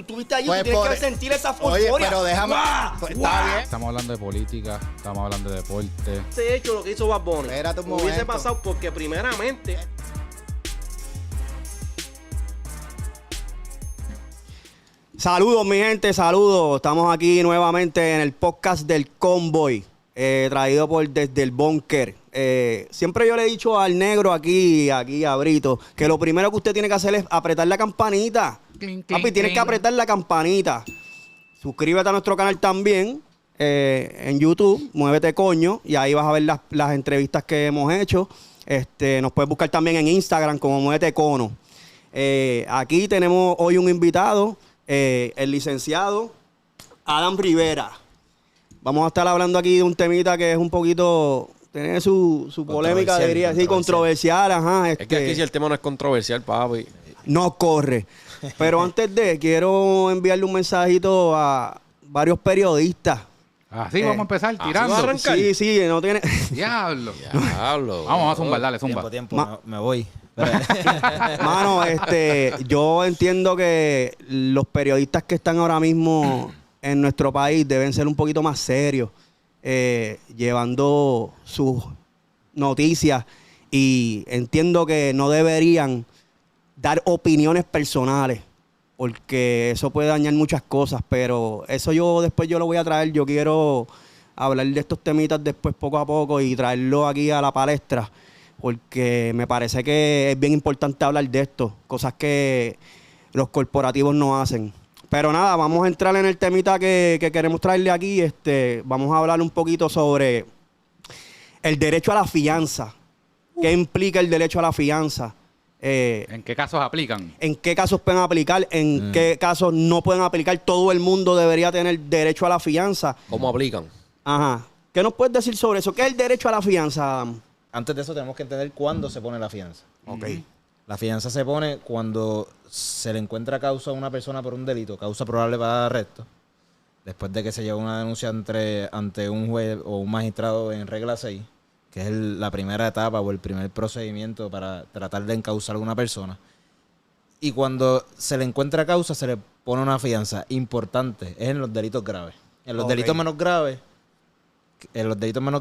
tú estuviste allí, Pues tú tienes por- que sentir esa Oye, euforia. pero déjame... ¡Guau! Pues, ¡Guau! está bien. Estamos hablando de política, estamos hablando de deporte. Ese hecho lo que hizo Bad Bunny Espérate un hubiese momento. pasado porque primeramente... Saludos, mi gente, saludos. Estamos aquí nuevamente en el podcast del Convoy, traído por Desde el Búnker. Siempre yo le he dicho al negro aquí a Brito, que lo primero que usted tiene que hacer es apretar la campanita. Clink, Papi, clink, tienes que clink. apretar la campanita. Suscríbete a nuestro canal también en YouTube, Muévete Coño, y ahí vas a ver las entrevistas que hemos hecho. Nos puedes buscar también en Instagram como Muévete Cono. Aquí tenemos hoy un invitado, el licenciado Adam Rivera. Vamos a estar hablando aquí de un temita que es un poquito... Tiene su polémica, Controversial, diría, sí, controversial, ajá. Es que aquí si el tema no es controversial, papi. No corre. Pero antes quiero enviarle un mensajito a varios periodistas. Así vamos a empar así tirando. va a arrancar. Sí, no tiene... Diablo. Diablo. Vamos a zumbar, dale, zumba. Tiempo. Me voy. Mano, yo entiendo que los periodistas que están ahora mismo en nuestro país deben ser un poquito más serios, llevando sus noticias, y entiendo que no deberían dar opiniones personales porque eso puede dañar muchas cosas, pero eso después yo lo voy a traer. Yo quiero hablar de estos temitas después poco a poco y traerlo aquí a la palestra, porque me parece que es bien importante hablar de esto, cosas que los corporativos no hacen. Pero nada, vamos a entrar en el temita que queremos traerle aquí. Vamos a hablar un poquito sobre el derecho a la fianza. ¿Qué implica el derecho a la fianza? ¿En qué casos aplican? ¿En qué casos pueden aplicar? ¿En qué casos no pueden aplicar? Todo el mundo debería tener derecho a la fianza. ¿Cómo aplican? Ajá. ¿Qué nos puedes decir sobre eso? ¿Qué es el derecho a la fianza, Adam? Antes de eso tenemos que entender cuándo se pone la fianza. Ok. La fianza se pone cuando se le encuentra causa a una persona por un delito, causa probable para arresto, después de que se lleva una denuncia ante un juez o un magistrado en regla 6, que es la primera etapa o el primer procedimiento para tratar de encausar a una persona. Y cuando se le encuentra causa, se le pone una fianza importante. Es en los delitos graves. En los Ok. delitos menos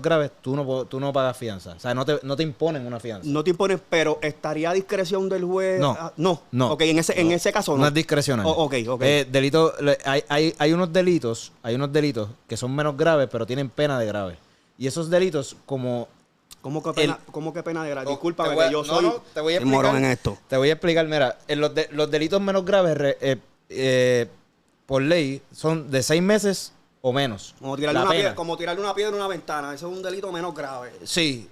graves, tú no pagas fianza. O sea, no te imponen una fianza. No te impones, pero ¿estaría a discreción del juez? No. Ah, no. No. Ok, en ese caso no. No es discrecional. Ok. Hay unos delitos que son menos graves, pero tienen pena de grave. Y esos delitos, como... ¿Cómo que pena de grave? Discúlpame, Te voy a- que yo no, soy no, te voy a el morón en explicar. esto. Te voy a explicar, mira, en los delitos menos graves, por ley, son de 6 meses o menos. Como tirarle, La una pena. piedra, como tirarle una piedra a una ventana. Eso es un delito menos grave. Sí,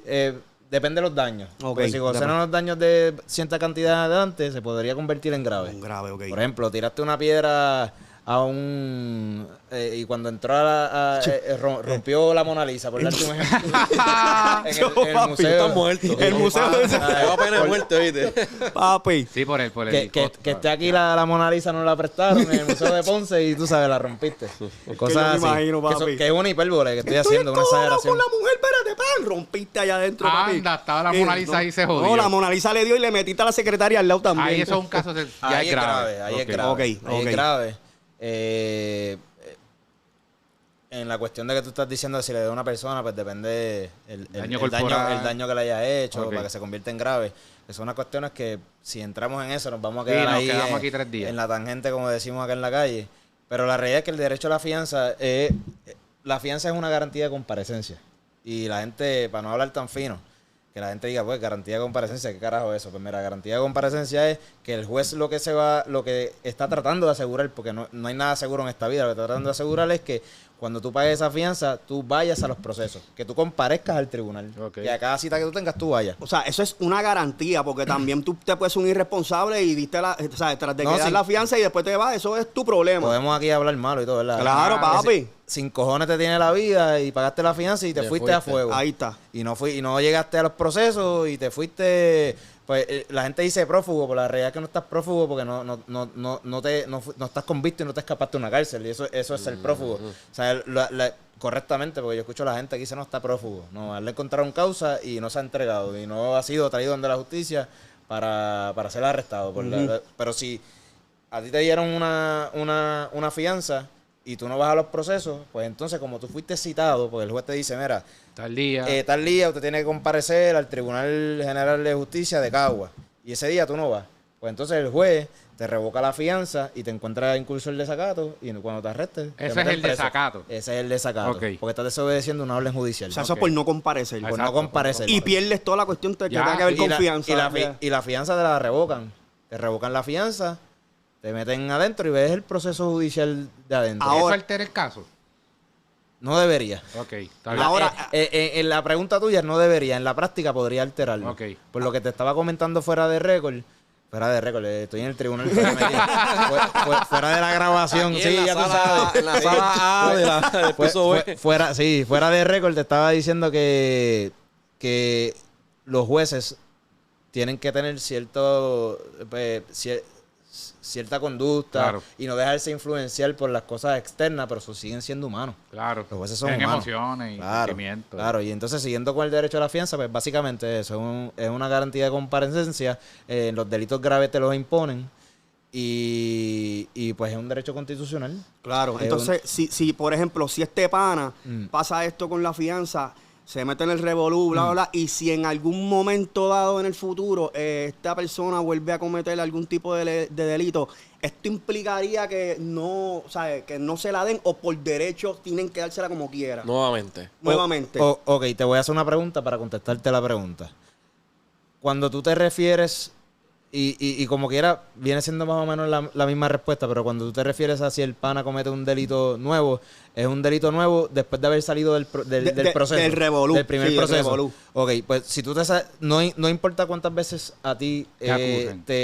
depende de los daños. Ok, Porque si ocasionan los daños de cierta cantidad de antes, se podría convertir en grave. Un grave, ok. Por ejemplo, tiraste una piedra a un... y cuando entró rompió la Mona Lisa, por darte un ejemplo. en el Papi, museo. Está muerto. El museo de ese- Te va pena de muerte, ¿viste? Papi. Sí, por el Que helicóptero. esté aquí la Mona Lisa, no la prestaron en el Museo de Ponce y tú sabes, la rompiste. Cosas yo me así. imagino, Que, papi. que es una hipérbole que estoy haciendo, una encojonado exageración. con la mujer, espérate, pan. Rompiste allá adentro, papi. Anda, estaba la Mona Lisa ahí y se jodió. No, la Mona Lisa le dio y le metiste a la secretaria al lado también. Ahí eso es un caso ya Ahí es grave. ahí es Ok. grave. Ok, Ahí ok. es grave. En la cuestión de que tú estás diciendo si le da a una persona, pues depende Daño corporal. el daño que le haya hecho Ok. para que se convierta en grave. Que son unas cuestiones que si entramos en eso nos vamos a Sí, quedar nos ahí quedamos aquí 3 días. en la tangente, como decimos acá en la calle. Pero la realidad es que el derecho a la fianza es una garantía de comparecencia. Y la gente, para no hablar tan fino, que la gente diga, pues, garantía de comparecencia, ¿qué carajo es eso? Pues mira, garantía de comparecencia es que el juez lo que está tratando de asegurar, porque no hay nada seguro en esta vida, lo que está tratando de asegurar es que cuando tú pagues esa fianza, tú vayas a los procesos, que tú comparezcas al tribunal, Ok. que a cada cita que tú tengas, tú vayas. O sea, eso es una garantía, porque también tú te puedes ser un irresponsable y diste o sea, tras de No, que das sí. la fianza y después te vas, eso es tu problema. Podemos aquí hablar malo y todo, ¿verdad? Claro, Que papi. sin cojones te tiene la vida y pagaste la fianza y te fuiste a fuego. Ahí está. Y no llegaste a los procesos y te fuiste. Pues la gente dice prófugo, pero la realidad es que no estás prófugo porque no estás convicto y no te escapaste de una cárcel. Y eso es ser prófugo. O sea, correctamente, porque yo escucho a la gente que dice no está prófugo. No, a él le encontraron causa y no se ha entregado. Y no ha sido traído ante la justicia para ser arrestado. Pero si a ti te dieron una fianza y tú no vas a los procesos, pues entonces como tú fuiste citado, pues el juez te dice, mira, Tal día. tal día usted tiene que comparecer al Tribunal General de Justicia de Cagua y ese día tú no vas. Pues entonces el juez te revoca la fianza y te encuentra incurso el desacato y cuando te arrestes... te Ese es meten el preso. desacato. Ese es el desacato. Ok. Porque estás desobedeciendo una orden judicial. O sea, eso por no comparecer. Por Exacto, no comparecer. Y pierdes toda la cuestión que Ya, tenga que ver Y con la- fianza. y la fianza te la revocan. Te revocan la fianza, te meten adentro y ves el proceso judicial de adentro. Ahora- ¿Eso altera el caso? No debería. Ok, está bien. Ahora- En la pregunta tuya no debería. En la práctica podría alterarlo. Ok. Por lo que te estaba comentando fuera de récord. Fuera de récord, estoy en el tribunal. Fuera de la grabación. Aquí Sí, en la ya tú sala- sabes. en la sala A del piso B. Fuera de récord te estaba diciendo que los jueces tienen que tener cierta conducta Claro. y no dejarse influenciar por las cosas externas, pero siguen siendo humanos. Claro. Los jueces son Tienen humanos. emociones y Claro, sentimientos. claro, y entonces siguiendo con el derecho a la fianza, pues básicamente eso es una garantía de comparecencia. Los delitos graves te los imponen y pues es un derecho constitucional. Claro, Es entonces, si por ejemplo, si este pana Mm. pasa esto con la fianza, se mete en el revolú, bla, bla, bla, y si en algún momento dado en el futuro esta persona vuelve a cometer algún tipo de delito, esto implicaría que no, ¿sabes? Que no se la den o por derecho tienen que dársela como quiera. Nuevamente. Nuevamente. Ok, te voy a hacer una pregunta para contestarte la pregunta. Cuando tú te refieres, y como quiera, viene siendo más o menos la misma respuesta, pero cuando tú te refieres a si el pana comete un delito nuevo, es un delito nuevo después de haber salido del proceso. Del revolú, Del primer sí, del proceso. revolú. Ok, pues si tú no importa cuántas veces a ti Te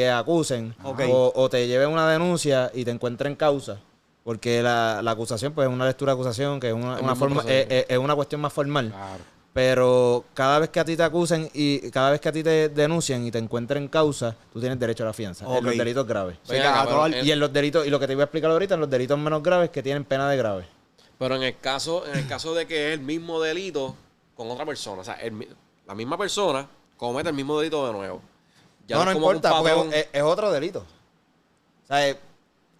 acusen. acusen Ok. o te lleven una denuncia y te encuentren causa, porque la acusación pues es una lectura de acusación, que es una mismo forma, proceso. es una cuestión más formal. Claro. Pero cada vez que a ti te acusen y cada vez que a ti te denuncien y te encuentren causa, tú tienes derecho a la fianza. Ok. En los delitos graves. O sea, Ven acá, que a todo pero el- Y en los delitos, y lo que te iba a explicar ahorita, en los delitos menos graves que tienen pena de grave. Pero en el caso de que es el mismo delito con otra persona, o sea, la misma persona comete el mismo delito de nuevo. Ya No es como importa, un patrón. porque es otro delito. O sea,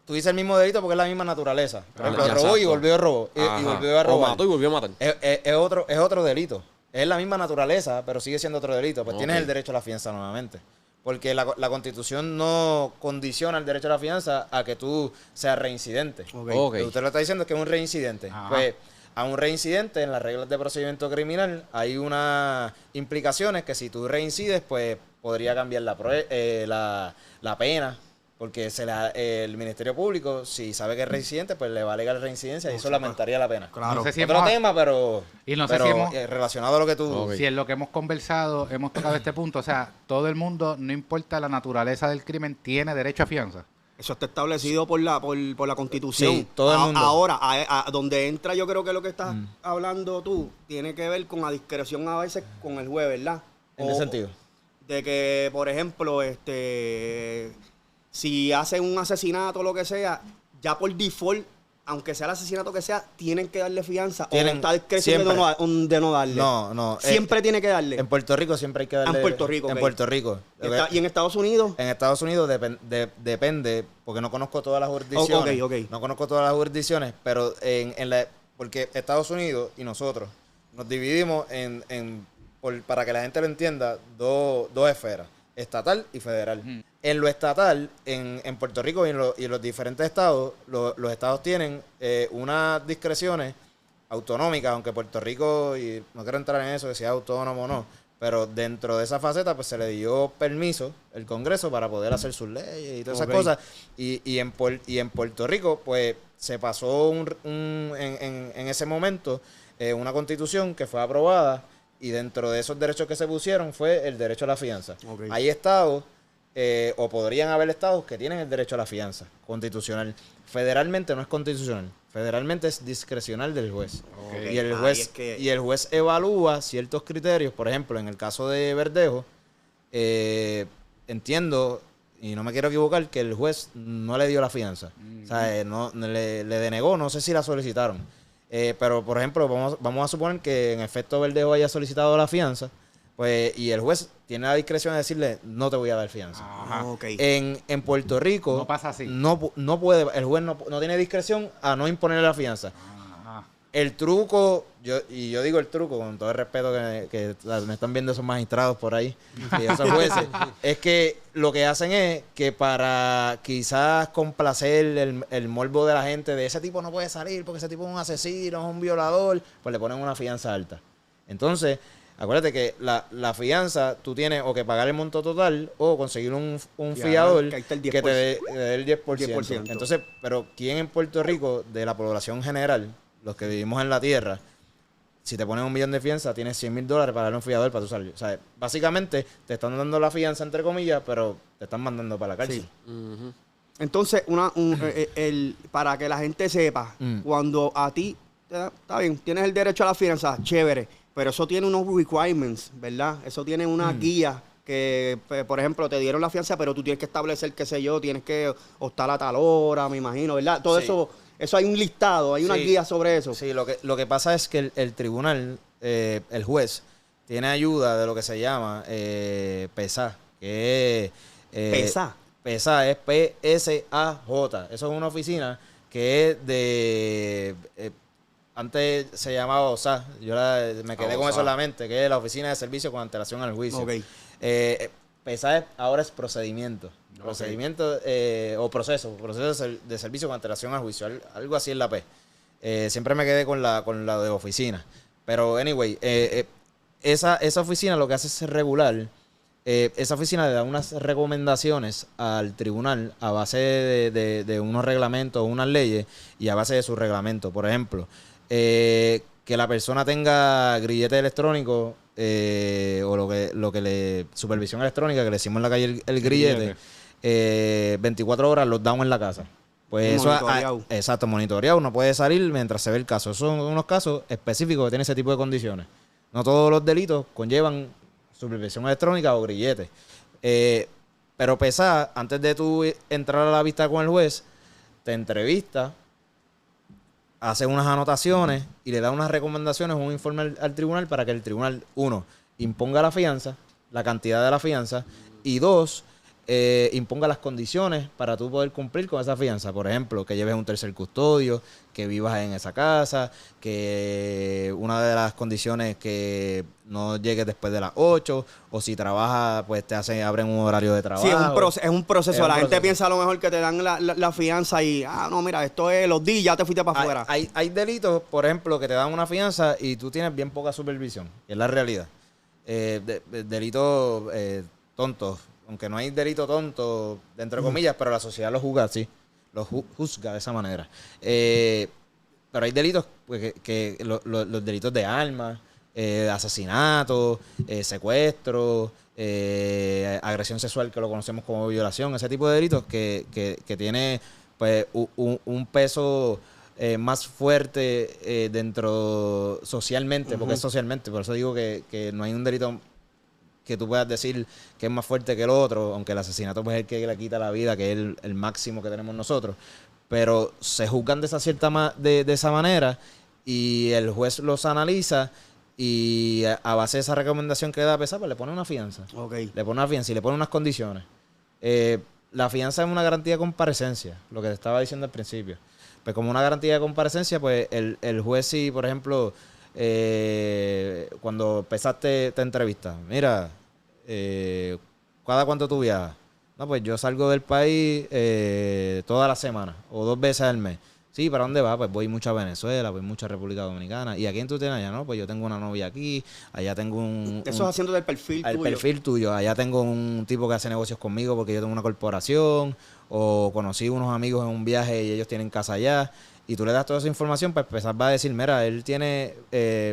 tú dices el mismo delito porque es la misma naturaleza. Por ejemplo, ya, robó y exacto. volvió a robar. Y Ajá. volvió a O robar. mató y volvió a matar. Es otro delito. Es la misma naturaleza, pero sigue siendo otro delito. Pues Ok. tienes el derecho a la fianza nuevamente. Porque la Constitución no condiciona el derecho a la fianza a que tú seas reincidente. Ok. Ok. Lo que usted lo está diciendo es que es un reincidente. Ajá. Pues a un reincidente en las reglas de procedimiento criminal hay unas implicaciones que si tú reincides, pues podría cambiar la pena. Porque el Ministerio Público, si sabe que es reincidente, pues le va a alegar reincidencia y eso lamentaría la pena. Claro. No sé si Otro hemos- tema, pero, Y no sé pero si hemos- relacionado a lo que tú... Ok. Si en lo que hemos conversado hemos tocado este punto, o sea, todo el mundo, no importa la naturaleza del crimen, tiene derecho a fianza. Eso está establecido por la Constitución. Sí, todo el mundo. Ahora, donde entra yo creo que lo que estás hablando tú tiene que ver con la discreción a veces con el juez, ¿verdad? ¿En qué sentido? De que, por ejemplo, si hacen un asesinato o lo que sea, ya por default, aunque sea el asesinato que sea, tienen que darle fianza Tienen- o está discreción de no darle. No. Siempre tiene que darle. En Puerto Rico siempre hay que darle... En Puerto Rico, En ok. Puerto Rico. Y en Estados Unidos, En Estados Unidos depende, porque no conozco todas las jurisdicciones. Ok. No conozco todas las jurisdicciones, pero porque Estados Unidos y nosotros nos dividimos para que la gente lo entienda, dos esferas, estatal y federal. En lo estatal, en Puerto Rico y en los diferentes estados, los estados tienen unas discreciones autonómicas, aunque Puerto Rico, y no quiero entrar en eso, que sea autónomo o no, pero dentro de esa faceta pues se le dio permiso el Congreso para poder hacer sus leyes y todas Ok. esas cosas. Y en Puerto Rico pues se pasó en ese momento una constitución que fue aprobada y dentro de esos derechos que se pusieron fue el derecho a la fianza. Ok. Hay estados o podrían haber estados que tienen el derecho a la fianza constitucional. Federalmente no es constitucional. Federalmente es discrecional del juez. Ok. Y el Ahí juez es que- y el juez evalúa ciertos criterios. Por ejemplo, en el caso de Verdejo, entiendo, y no me quiero equivocar, que el juez no le dio la fianza. O sea, no, le denegó, no sé si la solicitaron. Pero, por ejemplo, vamos a suponer que en efecto Verdejo haya solicitado la fianza, Pues, y el juez tiene la discreción de decirle, no te voy a dar fianza. Ajá. Ok. En Puerto Rico No pasa así. no puede, el juez no tiene discreción a no imponerle la fianza. Ajá. El truco, yo digo el truco con todo el respeto que me están viendo esos magistrados por ahí, y esos jueces, es que lo que hacen es que para quizás complacer el morbo de la gente de ese tipo no puede salir porque ese tipo es un asesino, es un violador, pues le ponen una fianza alta. Entonces, acuérdate que la fianza tú tienes o que pagar el monto total o conseguir un fiador que ahí está el que te dé el 10%. 10%. Entonces, pero ¿quién en Puerto Rico, de la población general, los que vivimos en la tierra, si te ponen $1 millón de fianza, tienes $100,000 para darle un fiador para tu salir? O sea, básicamente te están dando la fianza, entre comillas, pero te están mandando para la cárcel. Sí. Ujú. Entonces, para que la gente sepa, cuando a ti, está bien, tienes el derecho a la fianza, chévere, pero eso tiene unos requirements, ¿verdad? Eso tiene una guía que, por ejemplo, te dieron la fianza, pero tú tienes que establecer, qué sé yo, tienes que optar a tal hora, me imagino, ¿verdad? Todo Sí. eso hay un listado, hay una Sí. guía sobre eso. Sí, lo que pasa es que el tribunal, el juez, tiene ayuda de lo que se llama PESA, que es... ¿PESA? PESA es PSAJ. Eso es una oficina que es de... antes se llamaba OSA. Yo me quedé con OSA. eso en la mente, que es la Oficina de Servicio con Antelación al Juicio. Ok. PESA ahora es procedimiento. Procedimiento o proceso de servicio con antelación al juicio. Algo así es la P. Siempre me quedé con la de oficina. Pero, anyway, esa oficina lo que hace es regular. Esa oficina le da unas recomendaciones al tribunal a base de unos reglamentos o unas leyes y a base de su reglamento. Por ejemplo, que la persona tenga grillete electrónico o lo que le supervisión electrónica, que le decimos en la calle el grillete, 24 horas los damos en la casa. Pues eso Monitoreado. exacto, monitoreado, no puede salir mientras se ve el caso. Esos son unos casos específicos que tienen ese tipo de condiciones. No todos los delitos conllevan supervisión electrónica o grillete. Pero PESA, antes de tú entrar a la vista con el juez, te entrevista, hace unas anotaciones y le da unas recomendaciones, un informe al tribunal para que el tribunal, uno, imponga la fianza, la cantidad de la fianza, y dos, imponga las condiciones para tú poder cumplir con esa fianza. Por ejemplo, que lleves un tercer custodio, que vivas en esa casa, que una de las condiciones que no llegues después de las 8, o si trabajas, pues abren un horario de trabajo. Sí, es un proceso. Es un La gente proceso. piensa a lo mejor que te dan la fianza y, no, mira, esto es los días, ya te fuiste para afuera. Hay delitos, por ejemplo, que te dan una fianza y tú tienes bien poca supervisión, que es la realidad. Delitos tontos, aunque no hay delito tonto, entre comillas, pero la sociedad lo juzga así, lo juzga de esa manera. Pero hay delitos, pues, los delitos de armas, asesinato, secuestro, agresión sexual, que lo conocemos como violación, ese tipo de delitos que tiene pues un peso más fuerte dentro socialmente, porque es socialmente, por eso digo que no hay un delito que tú puedas decir que es más fuerte que el otro, aunque el asesinato pues, es el que le quita la vida, que es el máximo que tenemos nosotros, pero se juzgan de esa manera y el juez los analiza y a base de esa recomendación que da PESA, pues le pone una fianza. Ok. Le pone una fianza y le pone unas condiciones. La fianza es una garantía de comparecencia, lo que te estaba diciendo al principio. Pues como una garantía de comparecencia, pues el juez, si por ejemplo, cuando PESA te entrevista, mira, ¿cada cuánto tú viajas? No, pues yo salgo del país toda la semana o 2 veces al mes. Sí, ¿para dónde va? Pues voy mucho a Venezuela, voy mucho a República Dominicana. ¿Y a quién tú tienes allá? No, pues yo tengo una novia aquí, allá tengo Eso es haciendo del perfil el tuyo. perfil tuyo. Allá tengo un tipo que hace negocios conmigo porque yo tengo una corporación, o conocí unos amigos en un viaje y ellos tienen casa allá. Y tú le das toda esa información, pues empezar va a decir, mira, él tiene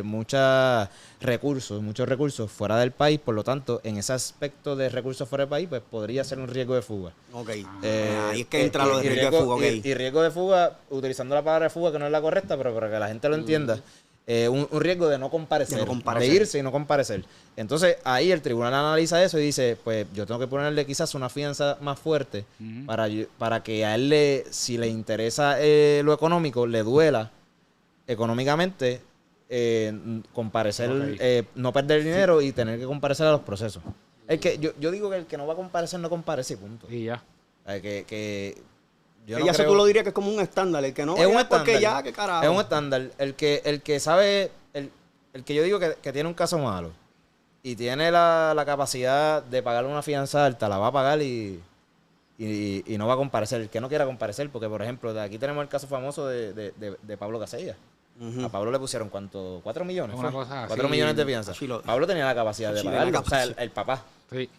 muchos recursos fuera del país, por lo tanto, en ese aspecto de recursos fuera del país, pues podría ser un riesgo de fuga. Ok. Ahí es que entra lo de y riesgo de fuga, ok. y riesgo de fuga, utilizando la palabra fuga, que no es la correcta, pero para que la gente lo entienda, un riesgo de no comparecer, De no comparecer. de irse y no comparecer. Entonces, ahí el tribunal analiza eso y dice, pues yo tengo que ponerle quizás una fianza más fuerte para que a él, si le interesa lo económico, le duela económicamente comparecer, Ok. no perder dinero y tener que comparecer a los procesos. Yo digo que el que no va a comparecer no comparece y punto. Y ya. Yo Y no eso creo- tú lo dirías que es como un estándar. El que no es un vaya porque estándar. ya, qué carajo. Es un estándar. El que sabe, el que yo digo que tiene un caso malo y tiene la capacidad de pagar una fianza alta, la va a pagar y no va a comparecer. El que no quiera comparecer, porque por ejemplo, de aquí tenemos el caso famoso de Pablo Casella. Ujú. A Pablo le pusieron ¿cuánto? 4 millones. Una fue? cosa 4 así. millones de fianza. Sí, lo- Pablo tenía la capacidad de Sí, tenía la pagarlo. O sea, el capacidad. papá. Sí,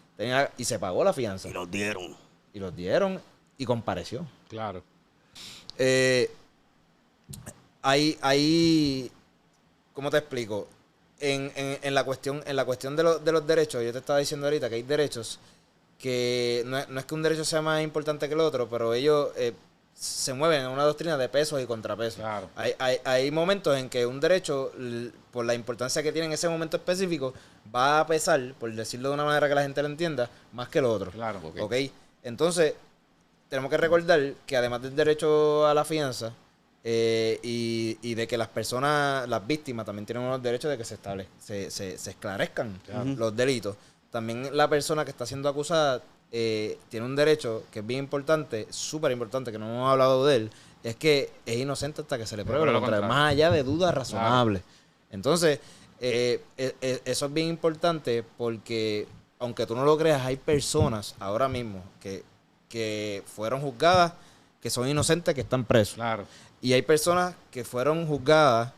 Y se pagó la fianza. Y los dieron. Y los dieron y compareció. claro. Hay, ¿cómo te explico? En la cuestión de los derechos, yo te estaba diciendo ahorita que hay derechos que no es que un derecho sea más importante que el otro, pero ellos se mueven en una doctrina de pesos y contrapesos. Claro. Hay momentos en que un derecho, por la importancia que tiene en ese momento específico, va a pesar, por decirlo de una manera que la gente lo entienda, más que el otro. Claro. ¿Ok? Entonces, tenemos que recordar que además del derecho a la fianza y de que las personas, las víctimas, también tienen unos derechos de que se esclarezcan los delitos. También la persona que está siendo acusada tiene un derecho que es bien importante, súper importante, que no hemos hablado de él, es que es inocente hasta que se le pruebe lo contrario, más allá de dudas razonables. Entonces, eso es bien importante porque, aunque tú no lo creas, hay personas ahora mismo que fueron juzgadas, que son inocentes, que están presos. Claro. Y hay personas que fueron juzgadas,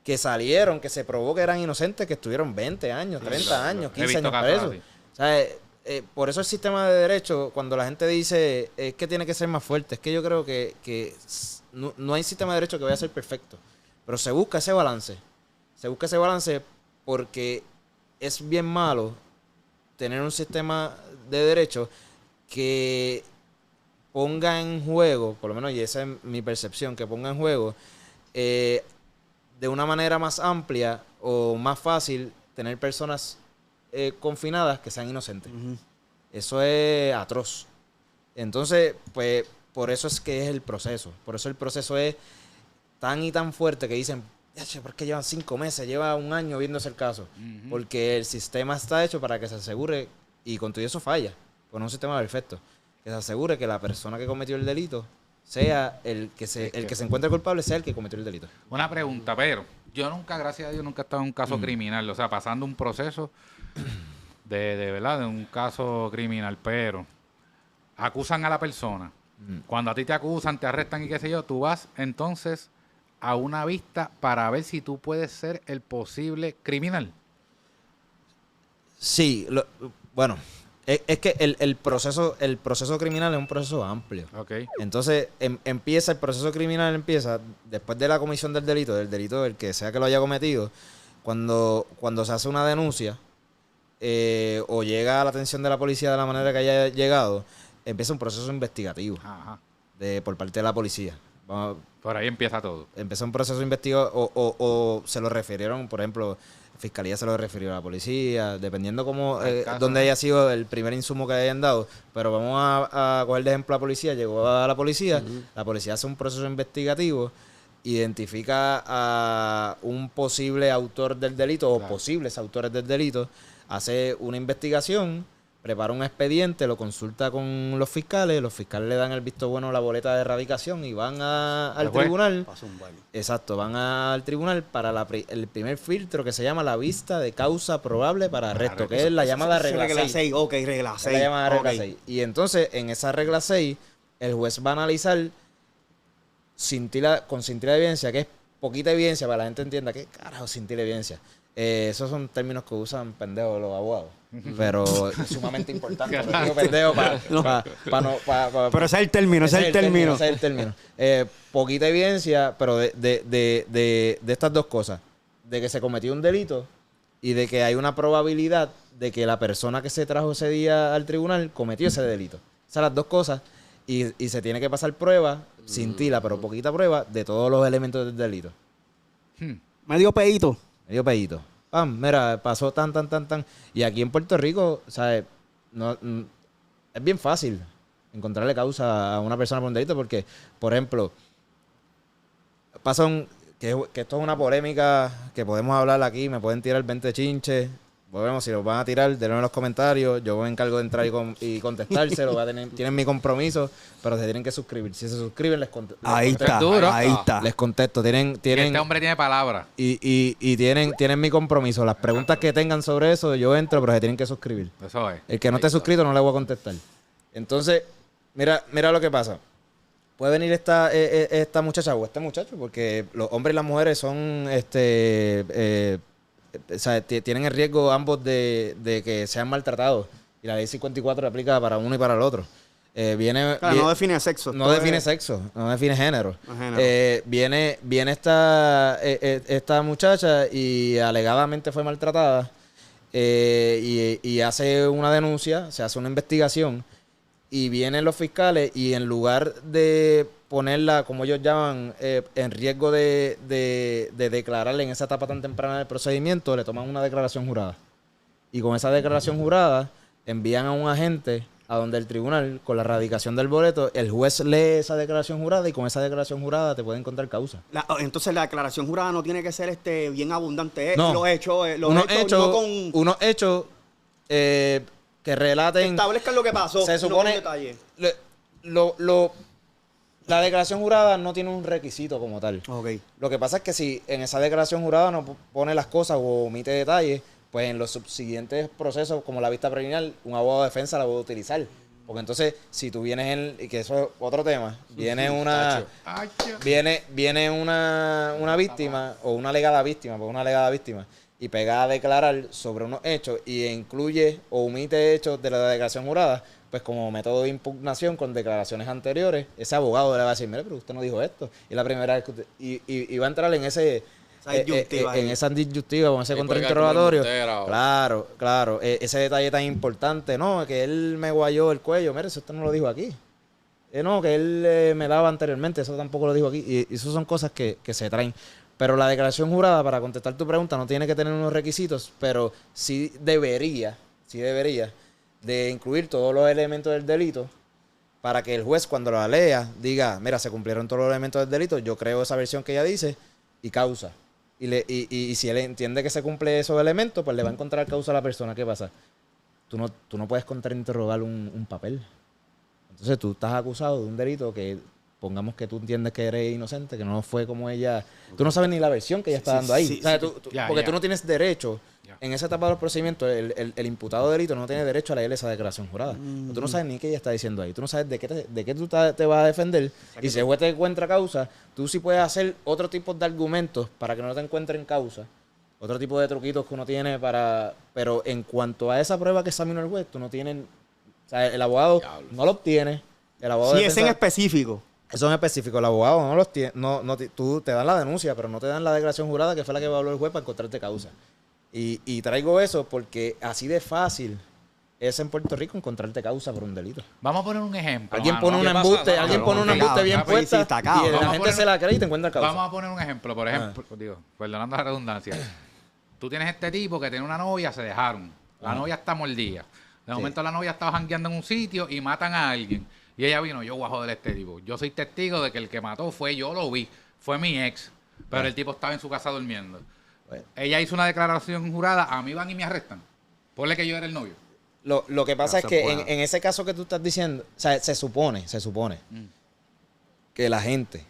que salieron, que se probó que eran inocentes, que estuvieron 20 años, 30 años, He 15 visto años casos presos. así. O sea, por eso el sistema de derecho, cuando la gente dice es que tiene que ser más fuerte, es que yo creo que no hay sistema de derecho que vaya a ser perfecto. Pero se busca ese balance. Se busca ese balance porque es bien malo tener un sistema de derecho que ponga en juego, por lo menos y esa es mi percepción, que ponga en juego de una manera más amplia o más fácil tener personas confinadas que sean inocentes. Ujú. Eso es atroz. Entonces, pues, por eso es que es el proceso. Por eso el proceso es tan y tan fuerte que dicen, ¿por qué llevan 5 meses? Lleva 1 año viéndose el caso. Ujú. Porque el sistema está hecho para que se asegure, y con todo eso falla, pues no es un sistema perfecto, que se asegure que la persona que cometió el delito sea el que se encuentre culpable, sea el que cometió el delito. Una pregunta, pero yo nunca, gracias a Dios, nunca he estado en un caso criminal, o sea, pasando un proceso de verdad, de un caso criminal, pero acusan a la persona. Cuando a ti te acusan, te arrestan y qué sé yo, tú vas entonces a una vista para ver si tú puedes ser el posible criminal. Sí, bueno, es que el proceso criminal es un proceso amplio. Ok. Entonces, empieza el proceso criminal, empieza después de la comisión del delito del que sea que lo haya cometido, cuando se hace una denuncia o llega a la atención de la policía de la manera que haya llegado, empieza un proceso investigativo Ajá. por parte de la policía. Por ahí empieza todo. Empieza un proceso investigativo o se lo refirieron, por ejemplo, Fiscalía se lo refirió a la policía, dependiendo cómo, dónde haya sido el primer insumo que hayan dado. Pero vamos a coger de ejemplo a la policía. Llegó a la policía hace un proceso investigativo, identifica a un posible autor del delito o posibles autores del delito, hace una investigación, prepara un expediente, lo consulta con los fiscales le dan el visto bueno, la boleta de erradicación y van al juez tribunal. Pasó un baile. Exacto, van al tribunal para el primer filtro que se llama la vista de causa probable para arresto, que es la llamada regla 6. Ok, regla Es 6. la llamada regla Ok. 6. Y entonces, en esa regla 6, el juez va a analizar con cintila de evidencia, que es poquita evidencia, para que la gente entienda qué carajo cintila de evidencia. Esos son términos que usan pendejos los abogados. Pero es sumamente importante. Pero digo pendejo Pero ese es el término, ese es el término. ese es el término. Poquita evidencia, pero de estas dos cosas. De que se cometió un delito y de que hay una probabilidad de que la persona que se trajo ese día al tribunal cometió ese delito. Esas son las dos cosas. Y se tiene que pasar prueba, cintila, pero poquita prueba, de todos los elementos del delito. Medio peito. Medio pedito. Pam, mira, pasó tan. Y aquí en Puerto Rico, ¿sabes? Es bien fácil encontrarle causa a una persona por un delito porque, por ejemplo, que esto es una polémica que podemos hablar aquí, me pueden tirar 20 chinches. Volvemos, si los van a tirar, denlo en los comentarios. Yo me encargo de entrar y contestárselo. Tienen mi compromiso, pero se tienen que suscribir. Si se suscriben, les contesto. Ahí está, duro. ahí está. Les contesto. Este hombre tiene palabra. Y tienen mi compromiso. Las preguntas que tengan sobre eso, yo entro, pero se tienen que suscribir. Eso es. El que no esté suscrito no le voy a contestar. Entonces, mira lo que pasa. Puede venir esta muchacha o este muchacho, porque los hombres y las mujeres son o sea, tienen el riesgo ambos de que sean maltratados. Y la ley 54 aplica para uno y para el otro. Claro, no define sexo. No define sexo, no define género. Género. Viene esta muchacha y alegadamente fue maltratada y hace una denuncia, se hace una investigación y vienen los fiscales y en lugar de ponerla, como ellos llaman, en riesgo de declararle en esa etapa tan temprana del procedimiento, le toman una declaración jurada. Y con esa declaración jurada envían a un agente a donde el tribunal, con la radicación del boleto, el juez lee esa declaración jurada y con esa declaración jurada te puede encontrar causa. Entonces la declaración jurada no tiene que ser bien abundante. No. Los hechos, Unos hechos que relaten... establezcan lo que pasó. Se supone... No con detalle. La declaración jurada no tiene un requisito como tal. Ok. Lo que pasa es que si en esa declaración jurada no pone las cosas o omite detalles, pues en los subsiguientes procesos, como la vista preliminar, un abogado de defensa la puede utilizar. Porque entonces, si tú vienes y que eso es otro tema, viene una víctima o una alegada víctima, y pega a declarar sobre unos hechos y incluye o omite hechos de la declaración jurada, pues como método de impugnación con declaraciones anteriores, ese abogado le va a decir, mire, pero usted no dijo esto. Y la primera vez que usted, y va a entrar en esa disyuntiva, con ese contrainterrogatorio. Claro. Ese detalle tan importante, no, que él me guayó el cuello, mire, eso usted no lo dijo aquí. No, que él me daba anteriormente, eso tampoco lo dijo aquí. Y eso son cosas que se traen. Pero la declaración jurada, para contestar tu pregunta, no tiene que tener unos requisitos, pero sí debería de incluir todos los elementos del delito para que el juez, cuando la lea, diga, mira, se cumplieron todos los elementos del delito, yo creo esa versión que ella dice y causa. Y si él entiende que se cumple esos elementos, pues le va a encontrar causa a la persona. ¿Qué pasa? Tú no puedes contrainterrogar un papel. Entonces tú estás acusado de un delito que, pongamos que tú entiendes que eres inocente, que no fue como ella... Tú no sabes ni la versión que ella está dando ahí. Porque tú no tienes derecho... En esa etapa de los procedimientos, el imputado de delito no tiene derecho a leer esa declaración jurada. Tú no sabes ni qué ella está diciendo ahí. Tú no sabes de qué tú te vas a defender. Y si el juez te encuentra causa, tú sí puedes hacer otro tipo de argumentos para que no te encuentren causa. Otro tipo de truquitos que uno tiene para... Pero en cuanto a esa prueba que examinó el juez, tú no tienes... O sea, el abogado no lo obtiene. El abogado es en específico. Eso en específico. El abogado no los tiene... Tú te dan la denuncia, pero no te dan la declaración jurada, que fue la que evaluó el juez para encontrarte causa. Y traigo eso porque así de fácil es en Puerto Rico encontrarte causa por un delito. Vamos a poner un ejemplo. Alguien pone un embuste bien puesta y la gente se la cree y te encuentra causa. Vamos a poner un ejemplo. Por ejemplo, perdonando la redundancia. Tú tienes este tipo que tiene una novia, se dejaron. La novia está mordida. De momento la novia estaba jangueando en un sitio y matan a alguien. Y ella vino, yo voy a joder a este tipo. Yo soy testigo de que el que mató yo lo vi. Fue mi ex. Pero el tipo estaba en su casa durmiendo. Bueno. Ella hizo una declaración jurada, a mí van y me arrestan. Ponle que yo era el novio. Lo que pasa es que en ese caso que tú estás diciendo, o sea, se supone que la gente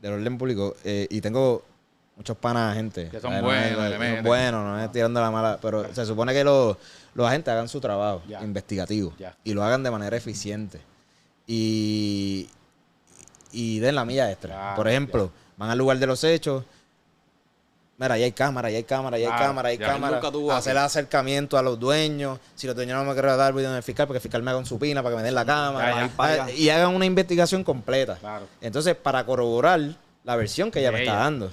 del orden público, y tengo muchos panas gente. Que son buenos, no es tirando la mala, pero se supone que los agentes hagan su trabajo investigativo y lo hagan de manera eficiente. Y den la milla extra. Por ejemplo, van al lugar de los hechos. Mira, ahí hay cámara. Hacer el acercamiento a los dueños. Si los dueños no me quieren dar, voy a el fiscal, porque el fiscal me haga su pina para que me den la cámara. Y hagan una investigación completa. Claro. Entonces, para corroborar la versión que ella me está dando.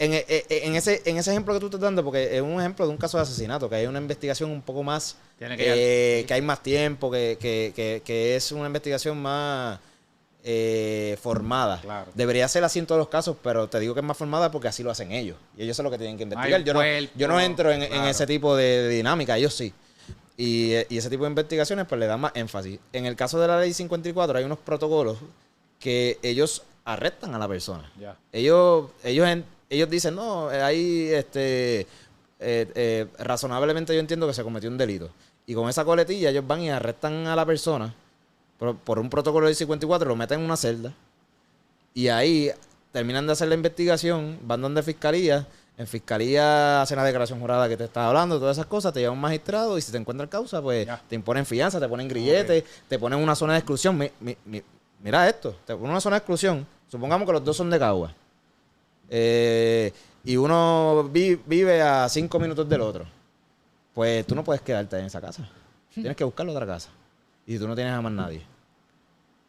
En ese ejemplo que tú estás dando, porque es un ejemplo de un caso de asesinato, que hay una investigación un poco más... que hay más tiempo, que es una investigación más... formada. Claro. Debería ser así en todos los casos, pero te digo que es más formada porque así lo hacen ellos. Y ellos son los que tienen que investigar. Yo no entro en ese tipo de dinámica, ellos sí. Y ese tipo de investigaciones pues le dan más énfasis. En el caso de la ley 54 hay unos protocolos que ellos arrestan a la persona. Ellos ellos dicen, no, ahí razonablemente yo entiendo que se cometió un delito. Y con esa coletilla ellos van y arrestan a la persona por un protocolo del 54, lo meten en una celda. Y ahí terminan de hacer la investigación, van donde fiscalía. En fiscalía hacen la declaración jurada que te estaba hablando, todas esas cosas, te lleva un magistrado y si te encuentran causa, pues te imponen fianza, te ponen grilletes, te ponen una zona de exclusión. Mira esto, te ponen una zona de exclusión. Supongamos que los dos son de Cagua. Y uno vive a 5 minutos del otro. Pues tú no puedes quedarte en esa casa. Tienes que buscar otra casa. Y tú no tienes a más nadie.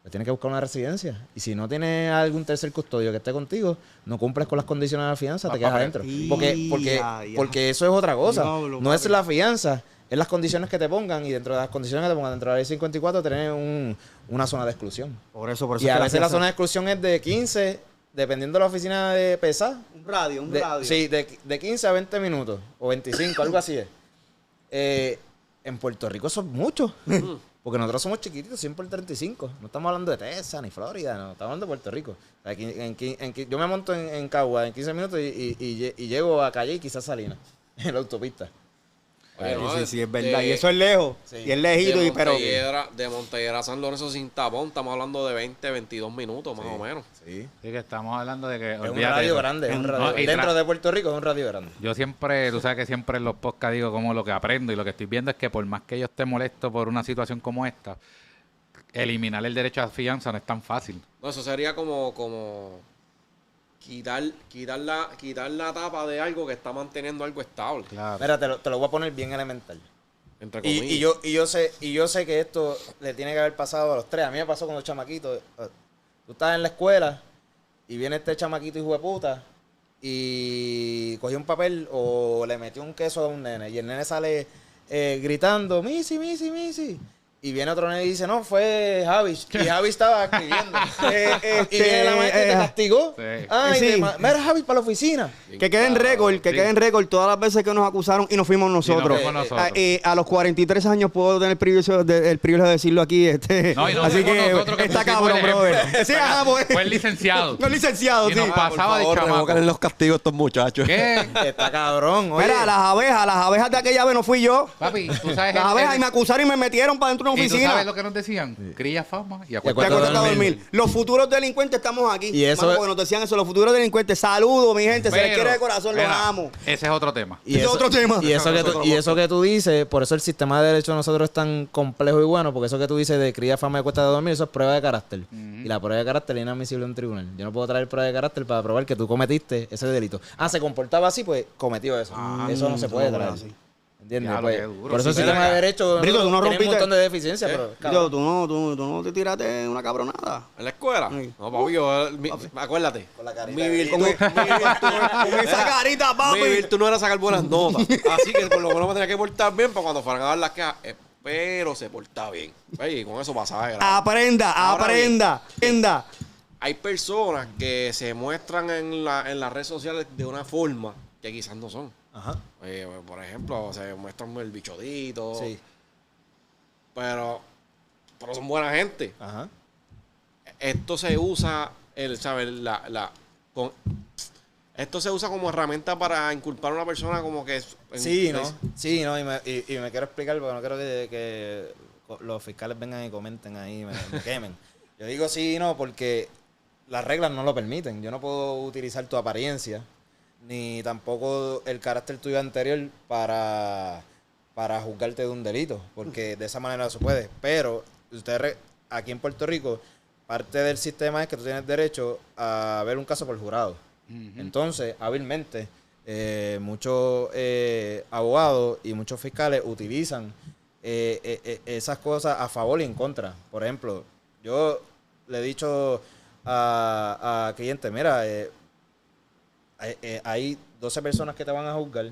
Pues tienes que buscar una residencia. Y si no tienes algún tercer custodio que esté contigo, no cumples con las condiciones de la fianza, te quedas adentro. Porque eso es otra cosa. No es la fianza, es las condiciones que te pongan. Y dentro de las condiciones que te pongan, dentro de la ley 54, tenés una zona de exclusión. Por eso Y a veces la zona de exclusión es de 15, dependiendo de la oficina de PESA. Un radio. Sí, de 15 a 20 minutos. O 25, algo así es. En Puerto Rico eso es mucho. Porque nosotros somos chiquititos, 100 por 35. No estamos hablando de Texas ni Florida, no. Estamos hablando de Puerto Rico. Yo me monto en Cagua en 15 minutos y llego a Calle y quizás Salinas, en la autopista. Sí, es verdad. Y eso es lejos. Sí. Y es lejito. De Montelledra a San Lorenzo sin tapón, estamos hablando de 20, 22 minutos más o menos. Sí, que estamos hablando de que... Es un radio grande. Dentro de Puerto Rico es un radio grande. Yo siempre, tú sabes que siempre en los podcasts digo como lo que aprendo y lo que estoy viendo es que por más que yo esté molesto por una situación como esta, eliminar el derecho a fianza no es tan fácil. No, eso sería como quitar la tapa de algo que está manteniendo algo estable. Claro. Mira, te lo voy a poner bien elemental. Entre comillas. Y yo sé que esto le tiene que haber pasado a los tres. A mí me pasó cuando chamaquito. Tú estás en la escuela y viene este chamaquito hijo de puta y cogió un papel o le metió un queso a un nene y el nene sale gritando, Missy, Missy, Missy. Y viene otro nene y dice, no, fue Javi. Y Javi estaba escribiendo. Y viene la maestra y te castigó. Sí. Ay, mira, Javi, para la oficina. Sí, que quede en récord, quede en récord todas las veces que nos acusaron y nos fuimos nosotros. A los 43 años puedo tener el privilegio de decirlo aquí. Así que está cabrón, brother. Sí, fue el licenciado. No, el licenciado, y nos pasaba de chamaco. Revocan los castigos estos muchachos. ¿Qué? Está cabrón. Oye. Mira, las abejas de aquella vez no fui yo. Papi, tú sabes. Las abejas y me acusaron y me metieron para dentro de una oficina. ¿Y tú sabes lo que nos decían? Sí. Cría fama y acuérdate a dormir. Los futuros delincuentes estamos aquí. Y eso nos decían eso, los futuros delincuentes. Saludos, mi gente. Se les quiere de corazón, los amo. Ese es otro tema. Y eso que tú dices, por eso el sistema de derecho de nosotros es tan complejo y bueno, porque eso que tú dices de cría fama y acuérdate a dormir, eso es prueba de carácter. Y la prueba de carácter es inadmisible en un tribunal. Yo no puedo traer prueba de carácter para probar que tú cometiste ese delito. Se comportaba así, pues cometió eso. Eso no se puede traer. ¿Entiendes? Pues, por eso el sistema de derecho Brito, tú no tiene un montón de deficiencias. Pero tú no te tiraste una cabronada. ¿En la escuela? Sí. No, papi, acuérdate. Con la carita. Con esa carita, papi. Mi virtud no era sacar buenas notas. Así que por lo menos me tenía que portar bien para cuando fueran a dar las quejas. Pero se portaba bien. Y con eso pasaba. Aprenda. Hay personas que se muestran en las redes sociales de una forma que quizás no son. Ajá. Por ejemplo, se muestran el bichodito. Sí. Pero son buena gente. Ajá. Esto se usa, esto se usa como herramienta para inculpar a una persona como que... Sí, ¿no? Y me quiero explicar porque no quiero que los fiscales vengan y comenten ahí, me quemen. Yo digo sí y no porque las reglas no lo permiten. Yo no puedo utilizar tu apariencia ni tampoco el carácter tuyo anterior para juzgarte de un delito, porque de esa manera no se puede. Pero aquí en Puerto Rico, parte del sistema es que tú tienes derecho a ver un caso por jurado. Entonces, hábilmente, muchos abogados y muchos fiscales utilizan esas cosas a favor y en contra. Por ejemplo, yo le he dicho a clientes, mira, hay 12 personas que te van a juzgar.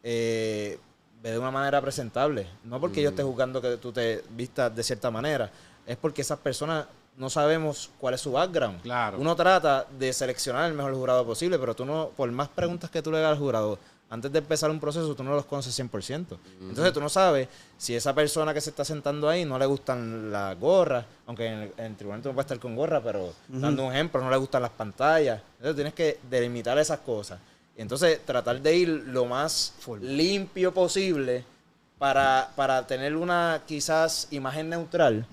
Ve de una manera presentable. No porque yo esté juzgando que tú te vistas de cierta manera. Es porque esas personas no sabemos cuál es su background. Claro. Uno trata de seleccionar el mejor jurado posible, pero tú no, por más preguntas que tú le hagas al jurado, antes de empezar un proceso, tú no los conoces 100%. Entonces, tú no sabes si esa persona que se está sentando ahí no le gustan las gorras, aunque en el tribunal tú no puedes estar con gorra, pero dando un ejemplo, no le gustan las pantallas. Entonces, tienes que delimitar esas cosas. Y entonces, tratar de ir lo más limpio posible para tener una, quizás, imagen neutral,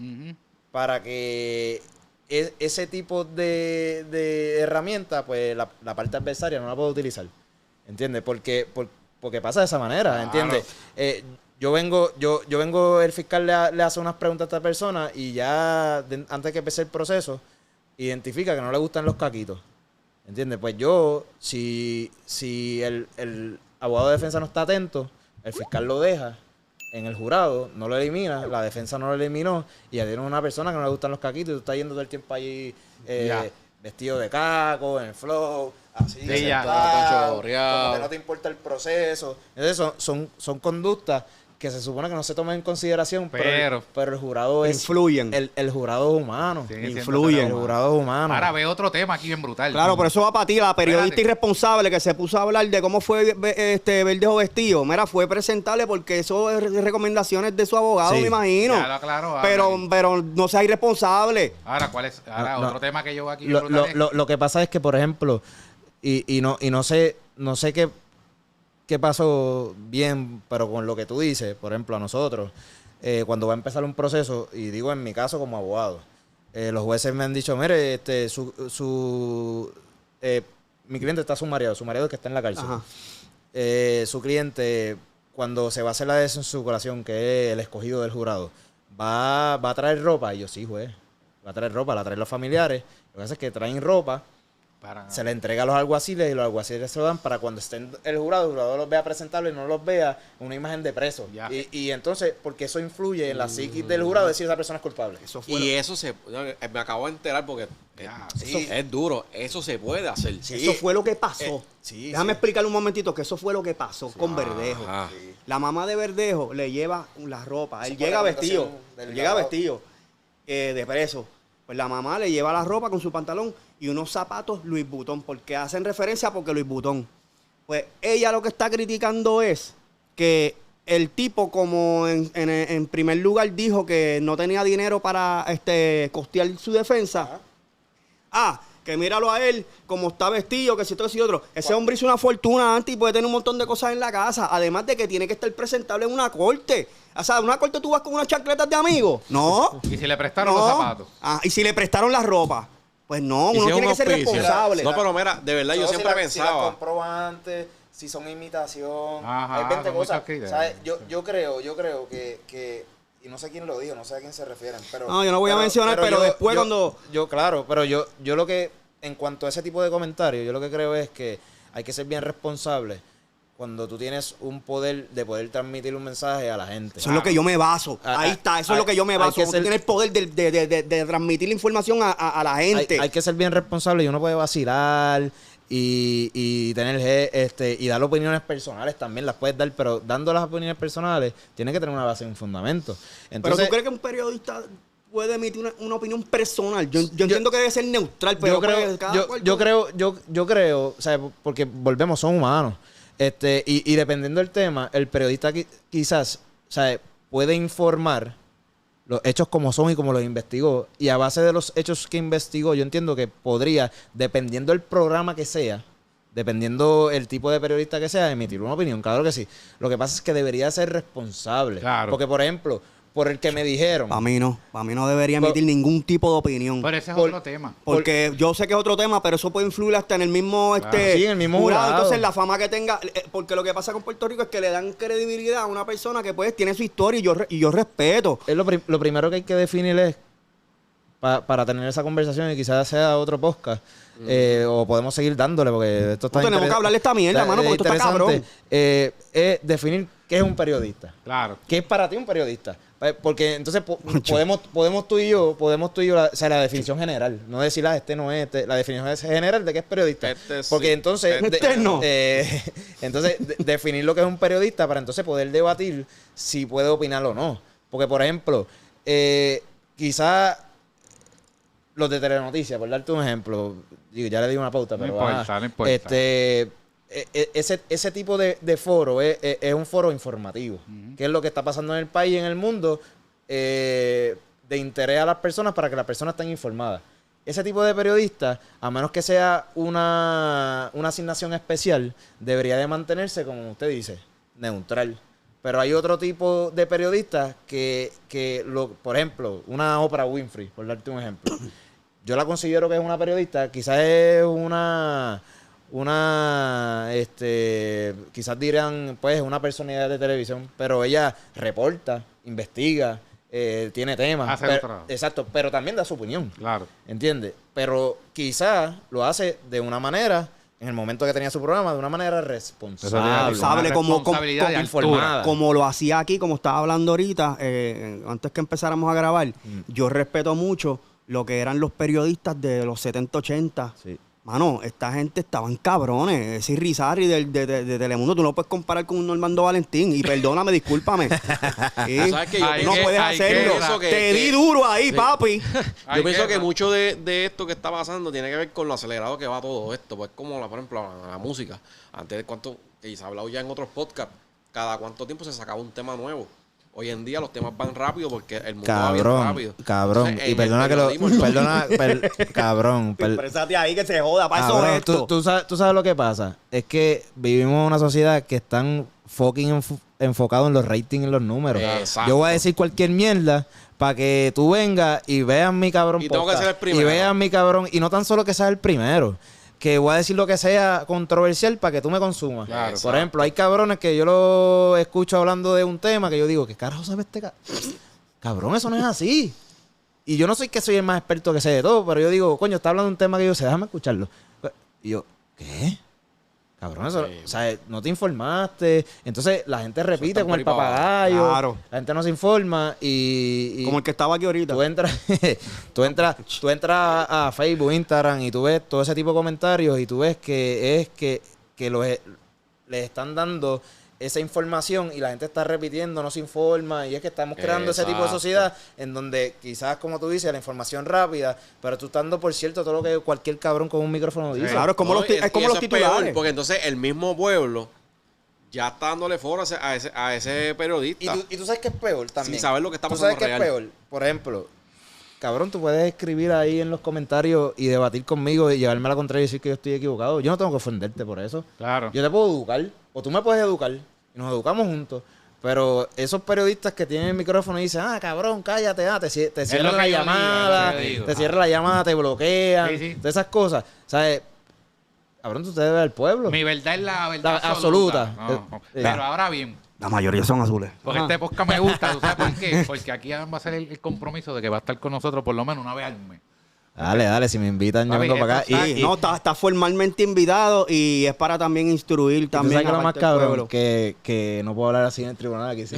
para que ese tipo de herramienta, pues la parte adversaria no la puede utilizar. ¿Entiendes? Porque pasa de esa manera, ¿entiendes? Yo vengo, el fiscal le hace unas preguntas a esta persona y ya antes de que empiece el proceso, identifica que no le gustan los caquitos. ¿Entiendes? Pues yo, si el abogado de defensa no está atento, el fiscal lo deja en el jurado, no lo elimina, la defensa no lo eliminó, y ya tiene una persona que no le gustan los caquitos y tú estás yendo todo el tiempo allí vestido de caco, en el flow, así, Sí, sentado, chorreado. como que no te importa el proceso. Entonces son conductas que se supone que no se toman en consideración, pero el jurado es... Influyen. El jurado es humano. Sigue siendo Influyen. El jurado es humano. Ahora ve otro tema aquí bien brutal. Claro, pero eso va para ti, la periodista Espérate. irresponsable que se puso a hablar de cómo fue Verdejo vestido. Mira, fue presentable porque eso es recomendaciones de su abogado, Sí. me imagino. Ya lo aclaró, pero no sea irresponsable. Ahora, ¿cuál es? Ahora, No, otro no. tema que yo aquí bien brutal es- Lo que pasa es que, por ejemplo, y no sé qué pasó bien, pero con lo que tú dices, por ejemplo, a nosotros, cuando va a empezar un proceso, y digo en mi caso como abogado, los jueces me han dicho, mire, mi cliente está sumariado es que está en la cárcel. Ajá. Su cliente, cuando se va a hacer la desensuración, que es el escogido del jurado, ¿va a traer ropa? Y yo, sí, juez, va a traer ropa, la traen los familiares. Lo que pasa es que traen ropa, para- se le entrega a los alguaciles y los alguaciles se lo dan para cuando esté el jurado los vea presentable y no los vea una imagen de preso. Ya. Y entonces, porque eso influye en la psiquis del jurado, decir esa persona es culpable. Eso fue. Y eso me acabo de enterar porque Ya, sí. es duro. Eso se puede hacer. Sí. Eso fue lo que pasó. Sí, Déjame sí. explicarle un momentito que eso fue lo que pasó con Verdejo. Ajá. La mamá de Verdejo le lleva la ropa. Él Eso fue llega vestido. recomendación del Él llega abogado. vestido de preso. Pues la mamá le lleva la ropa con su pantalón y unos zapatos Louis Vuitton, porque hacen referencia porque Louis Vuitton. Pues ella lo que está criticando es que el tipo, como en primer lugar dijo que no tenía dinero para costear su defensa. Que míralo a él, como está vestido, que si esto, que si otro. Ese hombre hizo una fortuna antes y puede tener un montón de cosas en la casa. Además de que tiene que estar presentable en una corte. O sea, en una corte tú vas con unas chancletas de amigos. No. Y si le prestaron No. los zapatos. Y si le prestaron la ropa. Pues no, Y uno si es tiene un que ser auspicio. responsable. No, pero mira, de verdad, yo No, siempre si las pensaba. comprobantes, si son imitación, Ajá, hay 20 son cosas. muchas criterios. ¿Sabes? Yo creo que, y no sé quién lo dijo, no sé a quién se refieren, pero... No, yo no voy a mencionar, pero después cuando- Claro, pero yo lo que, en cuanto a ese tipo de comentarios, yo lo que creo es que hay que ser bien responsable cuando tú tienes un poder de poder transmitir un mensaje a la gente. Eso es lo que yo me baso. Ahí está, eso es lo que yo me hay baso. que Tú ser- tienes el poder de transmitir la información a la gente. Hay que ser bien responsable y uno puede vacilar y tener y dar opiniones personales también, las puedes dar, pero dando las opiniones personales tiene que tener una base, un fundamento. Pero Entonces, tú crees que un periodista puede emitir una opinión personal. Yo entiendo que debe ser neutral, pero pues, cada cual- yo creo, o sea, porque volvemos, son humanos. Y dependiendo del tema, el periodista quizás, o sea, puede informar los hechos como son y como los investigó. Y a base de los hechos que investigó, yo entiendo que podría, dependiendo del programa que sea, dependiendo el tipo de periodista que sea, emitir una opinión. Claro que sí. Lo que pasa es que debería ser responsable. Claro. Porque, por ejemplo, por el que me dijeron... Para mí no debería emitir ningún tipo de opinión. Pero ese es Por- otro tema. Porque yo sé que es otro tema, pero eso puede influir hasta en el mismo, Claro. Sí, en el mismo jurado. Entonces, la fama que tenga, porque lo que pasa con Puerto Rico es que le dan credibilidad a una persona que pues tiene su historia y yo respeto. Es lo primero que hay que definir es para tener esa conversación y quizás sea otro podcast o podemos seguir dándole porque esto está No, tenemos que hablarle esta mierda, mano, porque esto está interesante. cabrón. Es definir qué es un periodista. Claro. ¿Qué es para ti un periodista? Porque entonces podemos tú y yo, o sea, la definición general, no decir, este no es, la definición es general de qué es periodista. Este sí. Porque entonces, Este no. entonces definir lo que es un periodista para entonces poder debatir si puede opinar o no. Porque, por ejemplo, quizá los de Telenoticias, por darte un ejemplo, digo, ya le di una pauta, No pero importa, no importa. ese tipo de foro es un foro informativo. ¿Qué es lo que está pasando en el país y en el mundo? De interés a las personas para que las personas estén informadas. Ese tipo de periodista, a menos que sea una asignación especial, debería de mantenerse, como usted dice, neutral. Pero hay otro tipo de periodistas por ejemplo, una Oprah Winfrey, por darte un ejemplo. Yo la considero que es una periodista, quizás es quizás dirán, pues, una personalidad de televisión, pero ella reporta, investiga, tiene temas. Hace el trabajo. Exacto, pero también da su opinión. Claro. ¿Entiendes? Pero quizás lo hace de una manera, en el momento que tenía su programa, de una manera responsable. Sabe como responsabilidad de altura. informada. Como lo hacía aquí, como estaba hablando ahorita, antes que empezáramos a grabar, yo respeto mucho lo que eran los periodistas de los 70, 80. Sí. Mano, esta gente estaban cabrones. Ese Irizarry de Telemundo, tú no puedes comparar con un Normando Valentín. Y perdóname, discúlpame. Sí, ¿Sabes qué? no puedes hacerlo. Te di duro ahí, papi. Yo pienso que mucho de esto que está pasando tiene que ver con lo acelerado que va todo esto. Pues como, por ejemplo, la música. Antes, que se ha hablado ya en otros podcasts, cada cuánto tiempo se sacaba un tema nuevo. Hoy en día los temas van rápido porque el mundo va bien rápido. Cabrón. Entonces, Y perdona que cabrón. Exprésate ahí que se joda. Para eso es esto. Tú sabes lo que pasa. Es que vivimos en una sociedad que están fucking enfocado en los ratings y en los números. Exacto. Yo voy a decir cualquier mierda para que tú vengas y veas mi cabrón Y tengo que podcast, ser el primero. y veas mi cabrón. Y no tan solo que seas el primero. Que voy a decir lo que sea controversial para que tú me consumas. Claro. Por ejemplo, hay cabrones que yo lo escucho hablando de un tema que yo digo, ¿qué carajo sabe este cabrón? Eso no es así. Y yo no soy el más experto que sé de todo, pero yo digo, coño, está hablando de un tema que yo sé, déjame escucharlo. Y yo, ¿qué? Cabrón, eso, Sí. o sea, no te informaste. Entonces la gente repite está como por el ahí para abajo. papagayo. Claro. La gente no se informa y Como el que estaba aquí ahorita. tú entras a Facebook, Instagram y tú ves todo ese tipo de comentarios y tú ves que les están dando esa información y la gente está repitiendo, no se informa y es que estamos creando ese tipo de Exacto. sociedad en donde quizás, como tú dices, la información rápida, pero tú estás dando por cierto todo lo que cualquier cabrón con un micrófono dice. Claro, es como No, los, y- es como y los eso es peor, titulares. porque entonces el mismo pueblo ya está dándole foro a ese periodista. Y tú sabes que es peor también. Sin saber lo que está ¿Tú pasando sabes qué real. es peor? Por ejemplo, cabrón, tú puedes escribir ahí en los comentarios y debatir conmigo y llevarme a la contraria y decir que yo estoy equivocado. Yo no tengo que ofenderte por eso. Claro. Yo te puedo educar, o tú me puedes educar, y nos educamos juntos. Pero esos periodistas que tienen el micrófono y dicen, cabrón, cállate, te cierran lo la que yo digo, llamada, es lo que yo digo. te cierran la llamada, te bloquean, Sí, sí. todas esas cosas. ¿Sabes? Cabrón, tú te debes al pueblo. Mi verdad es la verdad La absoluta. absoluta. No. Pero ahora bien, La mayoría son azules. porque este podcast me gusta, ¿tú sabes por qué? Porque aquí va a ser el compromiso de que va a estar con nosotros por lo menos una vez al mes. Dale, si me invitan, yo Papi, vengo para acá. esto Y, no, está formalmente invitado y es para también instruir ¿Tú también. sabes que lo más aparte del cabrón? pueblo. Que no puedo hablar así en el tribunal aquí. Sí.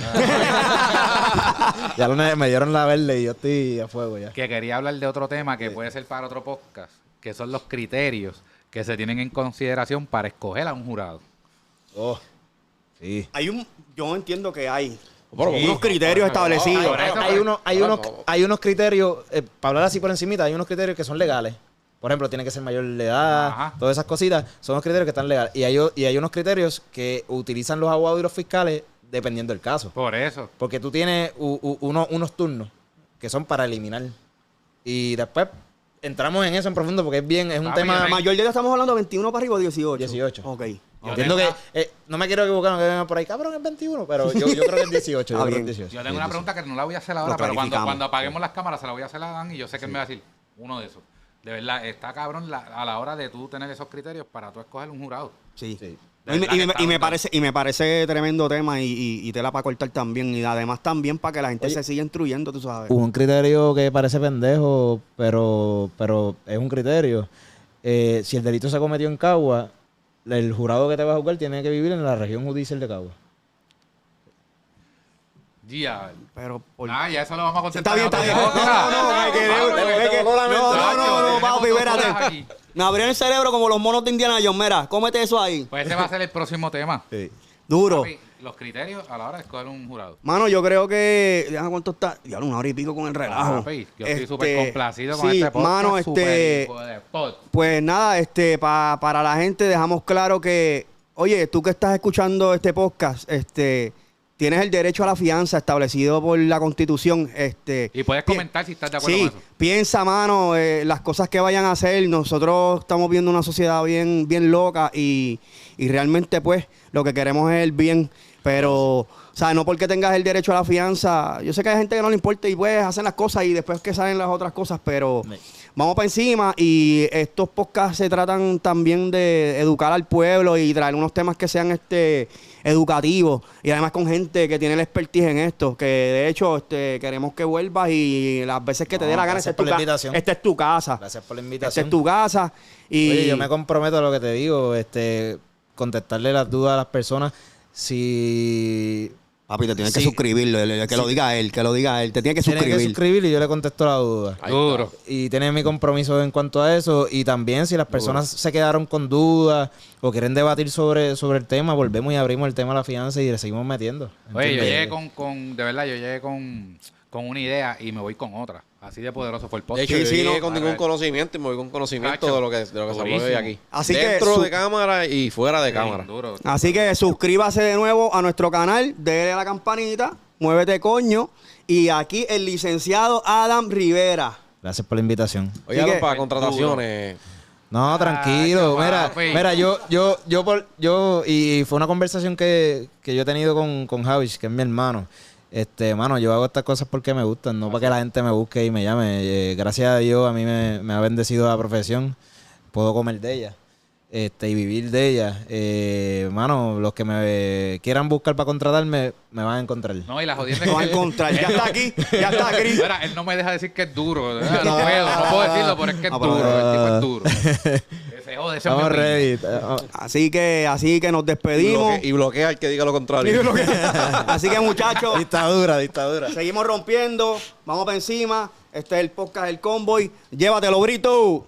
Ya me dieron la verde y yo estoy a fuego ya. Que quería hablar de otro tema que puede ser para otro podcast, que son los criterios que se tienen en consideración para escoger a un jurado. Oh, sí. Yo entiendo que hay Pero, unos criterios establecidos. Por eso, Hay unos criterios, para hablar así por encimita, hay unos criterios que son legales. Por ejemplo, tiene que ser mayor de edad, Ajá. todas esas cositas son los criterios que están legales. Y hay unos criterios que utilizan los abogados y los fiscales dependiendo del caso. Por eso. Porque tú tienes unos turnos que son para eliminar. Y después entramos en eso en profundo porque es un Papi, tema... yo Mayor de edad estamos hablando de 21 para arriba o 18. 18. Ok. Entiendo tengo que... no me quiero equivocar, no que vengan por ahí, cabrón, es 21, pero yo creo que es 18. Está bien. Yo tengo una pregunta que no la voy a hacer ahora, Lo pero clarificamos. cuando apaguemos las cámaras se la voy a hacer a Dan y yo sé que él me va a decir uno de esos. De verdad, está cabrón a la hora de tú tener esos criterios para tú escoger un jurado. Sí. Sí. De Y, verdad que está brutal. me parece tremendo tema y tela para cortar también. Y además también para que la gente se siga instruyendo, tú sabes. Un criterio que parece pendejo, pero es un criterio. Si el delito se cometió en Cagua, el jurado que te va a juzgar tiene que vivir en la región judicial de Cagua. Ya. Pero por... Ya eso lo vamos a contestar. Está bien, en está otro bien. podcast. No, me quedé. No, papi, espérate. Me abrió el cerebro como los monos de Indiana Jones. Mira, cómete eso ahí. Pues ese va a ser el próximo tema. Duro. Papi, los criterios a la hora de escoger un jurado. Mano, yo creo que... Déjame cuánto está. Ya, 1 hora y pico con el relajo. Papi, yo estoy súper complacido con sí, este podcast. mano, súper hijo de pod. Pues nada, para la gente dejamos claro que oye, tú que estás escuchando este podcast, tienes el derecho a la fianza establecido por la Constitución. Y puedes comentar si estás de acuerdo con eso. Piensa, mano, las cosas que vayan a hacer. Nosotros estamos viendo una sociedad bien, bien loca y realmente, pues, lo que queremos es el bien. Pero, o sea, no porque tengas el derecho a la fianza. Yo sé que hay gente que no le importa y pues hacen las cosas y después que salen las otras cosas, pero vamos para encima. Y estos podcasts se tratan también de educar al pueblo y traer unos temas que sean educativos y además con gente que tiene la expertise en esto, que de hecho queremos que vuelvas y las veces que te dé la gana, esta es tu casa. Gracias por la invitación. Esta es tu casa. Y Oye, yo me comprometo a lo que te digo, contestarle las dudas a las personas. Si papi, te tienes que suscribir, que lo diga él, te tiene que tiene suscribir. que suscribir y yo le contesto la duda. Duro. Y tiene mi compromiso en cuanto a eso. Y también si las personas se quedaron con dudas o quieren debatir sobre el tema, volvemos y abrimos el tema de la fianza y le seguimos metiendo. Oye, yo ¿Entiendes? llegué de verdad, yo llegué con una idea y me voy con otra. Así de poderoso fue el De podcast. hecho, yo sí, llegué no. con ningún conocimiento y me voy con conocimiento de lo que se habló hoy aquí. Así que Dentro de cámara y fuera de cámara. Duro. Así que suscríbase de nuevo a nuestro canal, déle a la campanita, muévete coño. Y aquí el licenciado Adam Rivera. Gracias por la invitación. Oye, Así Adam, que- para contrataciones. No, tranquilo. qué Mira, yo y fue una conversación que yo he tenido con Javis, que es mi hermano. Mano, yo hago estas cosas porque me gustan, no para que la gente me busque y me llame. Gracias a Dios, a mí me ha bendecido la profesión. Puedo comer de ella. Y vivir de ella. Mano, los que me quieran buscar para contratarme, me van a encontrar. No, y la jodienda Lo van a es que- encontrar. Ya está aquí, ya está aquí. Mira, él no me deja decir que es duro. No puedo decirlo, pero es que es No, pero- duro. El tipo es duro. Se jode, ese es mi Estamos opinión. ready. Así que nos despedimos. Y bloquea al que diga lo contrario. Así que muchachos, Dictadura. seguimos rompiendo. Vamos para encima. Este es el podcast El Convoy. Llévatelo, Brito.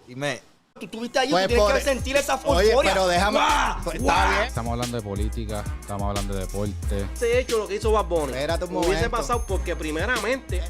Tú estuviste ahí, Pues tú tienes por- que sentir esa Oye, euforia. pero déjame. Pues, está bien. Estamos hablando de política, estamos hablando de deporte. Ese hecho lo que hizo Bad Bunny Espérate un hubiese momento. pasado porque primeramente